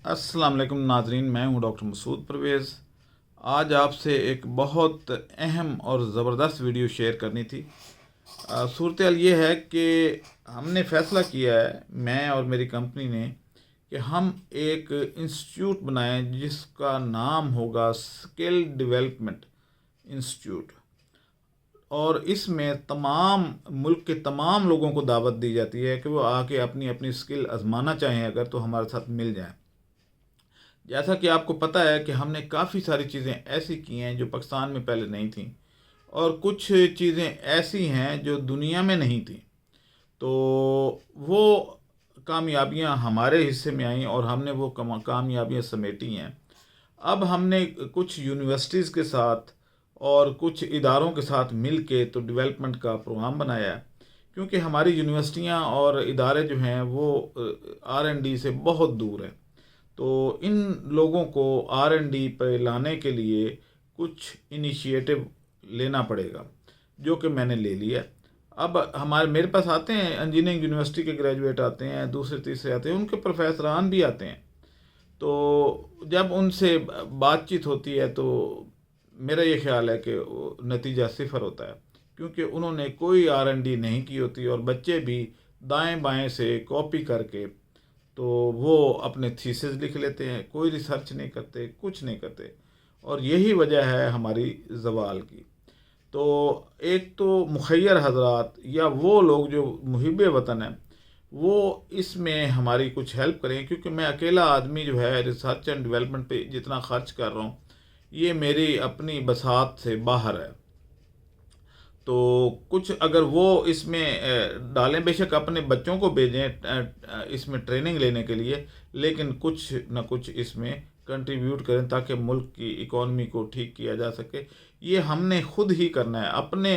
अस्सलाम वालेकुम नाजरीन, मैं हूं डॉक्टर मसूद परवेज़। आज आपसे एक बहुत अहम और ज़बरदस्त वीडियो शेयर करनी थी। सूरत हाल ये है कि हमने फ़ैसला किया है, मैं और मेरी कंपनी ने, कि हम एक इंस्टीट्यूट बनाएं जिसका नाम होगा स्किल डेवलपमेंट इंस्टीट्यूट। और इसमें तमाम मुल्क के तमाम लोगों को दावत दी जाती है कि वो आके अपनी अपनी स्किल आजमाना चाहें अगर, तो हमारे साथ मिल जाएं। जैसा कि आपको पता है कि हमने काफ़ी सारी चीज़ें ऐसी की हैं जो पाकिस्तान में पहले नहीं थी, और कुछ चीज़ें ऐसी हैं जो दुनिया में नहीं थी। तो वो कामयाबियां हमारे हिस्से में आई और हमने वो कामयाबियां समेटी हैं। अब हमने कुछ यूनिवर्सिटीज़ के साथ और कुछ इदारों के साथ मिल के तो डेवलपमेंट का प्रोग्राम बनाया है, क्योंकि हमारी यूनिवर्सिटियां और इदारे जो हैं वो R&D से बहुत दूर हैं। तो इन लोगों को R&D पे लाने के लिए कुछ इनिशिएटिव लेना पड़ेगा, जो कि मैंने ले लिया। अब मेरे पास आते हैं इंजीनियरिंग यूनिवर्सिटी के ग्रेजुएट, आते हैं दूसरे तीसरे आते हैं, उनके प्रोफेसरान भी आते हैं। तो जब उनसे बातचीत होती है तो मेरा ये ख्याल है कि नतीजा सिफर होता है, क्योंकि उन्होंने कोई R&D नहीं की होती और बच्चे भी दाएं बाएं से कॉपी करके तो वो अपने थीसिस लिख लेते हैं, कोई रिसर्च नहीं करते, कुछ नहीं करते। और यही वजह है हमारी ज़वाल की। तो एक तो मुखय्यर हजरात या वो लोग जो मुहिब वतन हैं, वो इसमें हमारी कुछ हेल्प करें, क्योंकि मैं अकेला आदमी जो है रिसर्च एंड डेवलपमेंट पे जितना खर्च कर रहा हूँ, ये मेरी अपनी बसात से बाहर है। तो कुछ अगर वो इसमें डालें, बेशक अपने बच्चों को भेजें इसमें ट्रेनिंग लेने के लिए, लेकिन कुछ न कुछ इसमें कंट्रीब्यूट करें ताकि मुल्क की इकॉनमी को ठीक किया जा सके। ये हमने खुद ही करना है, अपने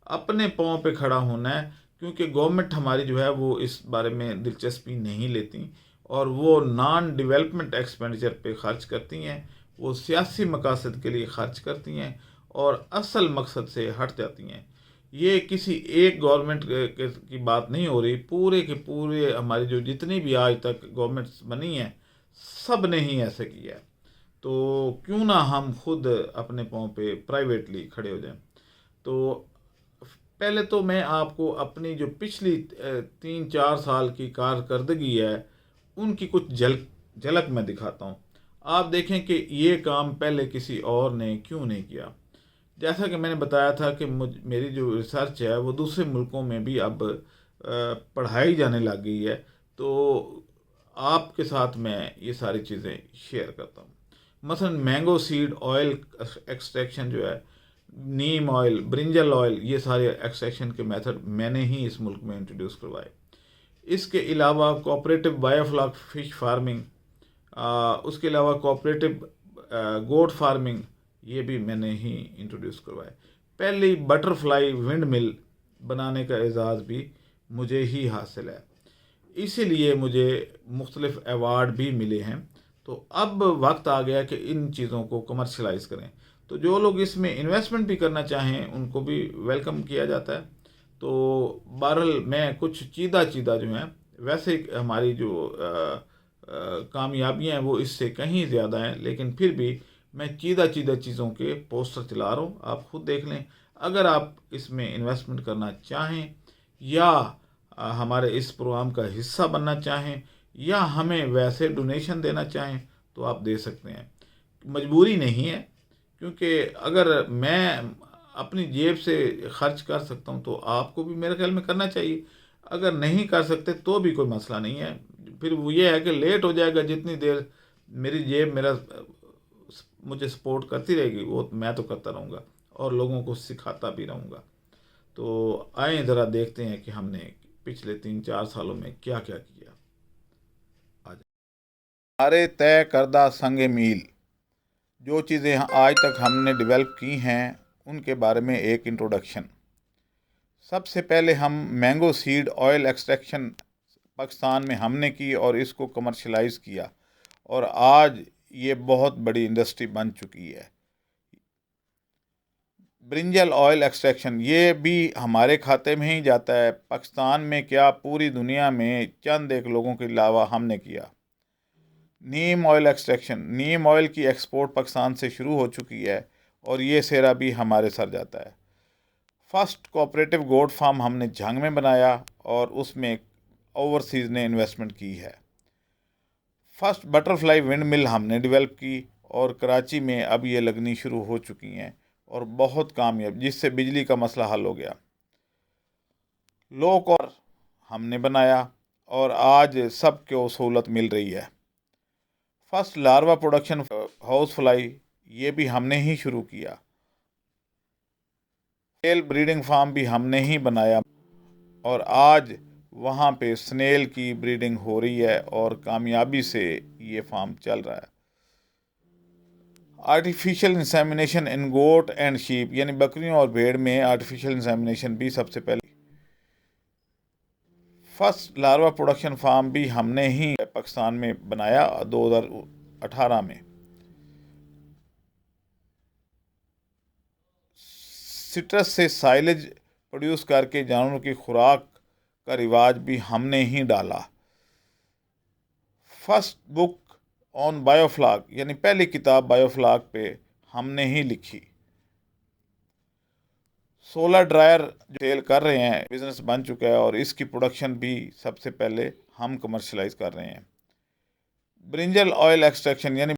अपने पाँव पे खड़ा होना है, क्योंकि गवर्नमेंट हमारी जो है वो इस बारे में दिलचस्पी नहीं लेती और वो नॉन डेवलपमेंट एक्सपेंडिचर पे खर्च करती हैं, वो सियासी मकासद के लिए खर्च करती हैं और असल मकसद से हट जाती हैं। ये किसी एक गवर्नमेंट की बात नहीं हो रही, पूरे के पूरे हमारी जो जितनी भी आज तक गवर्नमेंट्स बनी हैं, सब ने ही ऐसे किया है। तो क्यों ना हम खुद अपने पाँव पे प्राइवेटली खड़े हो जाएं। तो पहले तो मैं आपको अपनी जो पिछली 3-4 साल की कारकर्दगी है उनकी कुछ झलक मैं दिखाता हूँ। आप देखें कि ये काम पहले किसी और ने क्यों नहीं किया। जैसा कि मैंने बताया था कि मेरी जो रिसर्च है वो दूसरे मुल्कों में भी अब पढ़ाई जाने लग गई है। तो आपके साथ मैं ये सारी चीज़ें शेयर करता हूँ। मसलन मैंगो सीड ऑयल एक्सट्रैक्शन जो है, नीम ऑयल, ब्रिंजल ऑयल, ये सारे एक्सट्रैक्शन के मेथड मैंने ही इस मुल्क में इंट्रोड्यूस करवाए। इसके अलावा कोऑपरेटिव बायोफ्लॉक फिश फार्मिंग, उसके अलावा कोऑपरेटिव गोट फार्मिंग, ये भी मैंने ही इंट्रोड्यूस करवाया। पहली बटरफ्लाई विंड मिल बनाने का एजाज़ भी मुझे ही हासिल है, इसीलिए मुझे मुख्तलिफ अवार्ड भी मिले हैं। तो अब वक्त आ गया कि इन चीज़ों को कमर्शलाइज करें। तो जो लोग इसमें इन्वेस्टमेंट भी करना चाहें उनको भी वेलकम किया जाता है। तो बहरहाल मैं कुछ चीदा चीदा जो हैं, वैसे हमारी जो कामयाबियाँ हैं वो इससे कहीं ज़्यादा हैं, लेकिन फिर भी मैं चीदा चीदा चीज़ों के पोस्टर चला रहा हूँ, आप खुद देख लें। अगर आप इसमें इन्वेस्टमेंट करना चाहें या हमारे इस प्रोग्राम का हिस्सा बनना चाहें या हमें वैसे डोनेशन देना चाहें तो आप दे सकते हैं, मजबूरी नहीं है। क्योंकि अगर मैं अपनी जेब से खर्च कर सकता हूँ तो आपको भी मेरे ख्याल में करना चाहिए। अगर नहीं कर सकते तो भी कोई मसला नहीं है, फिर वो ये है कि लेट हो जाएगा, जितनी देर मेरी जेब मेरा मुझे सपोर्ट करती रहेगी वो मैं तो करता रहूँगा और लोगों को सिखाता भी रहूँगा। तो आए ज़रा देखते हैं कि हमने पिछले 3-4 सालों में क्या क्या किया। आज हमारे तय करदा संग मील, जो चीज़ें आज तक हमने डेवलप की हैं उनके बारे में एक इंट्रोडक्शन। सबसे पहले हम mango seed oil extraction Pakistan में हमने की और इसको कमर्शलाइज़ किया और आज ये बहुत बड़ी इंडस्ट्री बन चुकी है। ब्रिंजल ऑयल एक्सट्रैक्शन, ये भी हमारे खाते में ही जाता है। पाकिस्तान में क्या पूरी दुनिया में चंद एक लोगों के अलावा हमने किया। नीम ऑयल एक्सट्रैक्शन, नीम ऑयल की एक्सपोर्ट पाकिस्तान से शुरू हो चुकी है और ये सेरा भी हमारे सर जाता है। फर्स्ट कोऑपरेटिव गोट फार्म हमने झंग में बनाया और उसमें ओवरसीज़ ने इन्वेस्टमेंट की है। फर्स्ट बटरफ्लाई विंड मिल हमने डेवलप की और कराची में अब ये लगनी शुरू हो चुकी हैं और बहुत कामयाब, जिससे बिजली का मसला हल हो गया। लो कॉस्ट हमने बनाया और आज सबको सहूलत मिल रही है। First larva production house fly ये भी हमने ही शुरू किया। स्नेल ब्रीडिंग फार्म भी हमने ही बनाया और आज वहाँ पे स्नेल की ब्रीडिंग हो रही है और कामयाबी से ये फार्म चल रहा है। Artificial insemination in goat and sheep, यानी बकरियों और भेड़ में आर्टिफिशियल इंसेमिनेशन भी सबसे पहले। फर्स्ट लार्वा प्रोडक्शन फार्म भी हमने ही पाकिस्तान में बनाया 2018 में। सिट्रस से साइलेज प्रोड्यूस करके जानवरों की खुराक का रिवाज भी हमने ही डाला। फर्स्ट बुक ऑन बायोफ्लाक, यानी पहली किताब बायोफ्लाक पे हमने ही लिखी। सोलर ड्रायर जो सेल कर रहे हैं, बिजनेस बन चुका है और इसकी प्रोडक्शन भी सबसे पहले हम कमर्शलाइज कर रहे हैं। ब्रिंजल ऑयल एक्सट्रैक्शन, यानी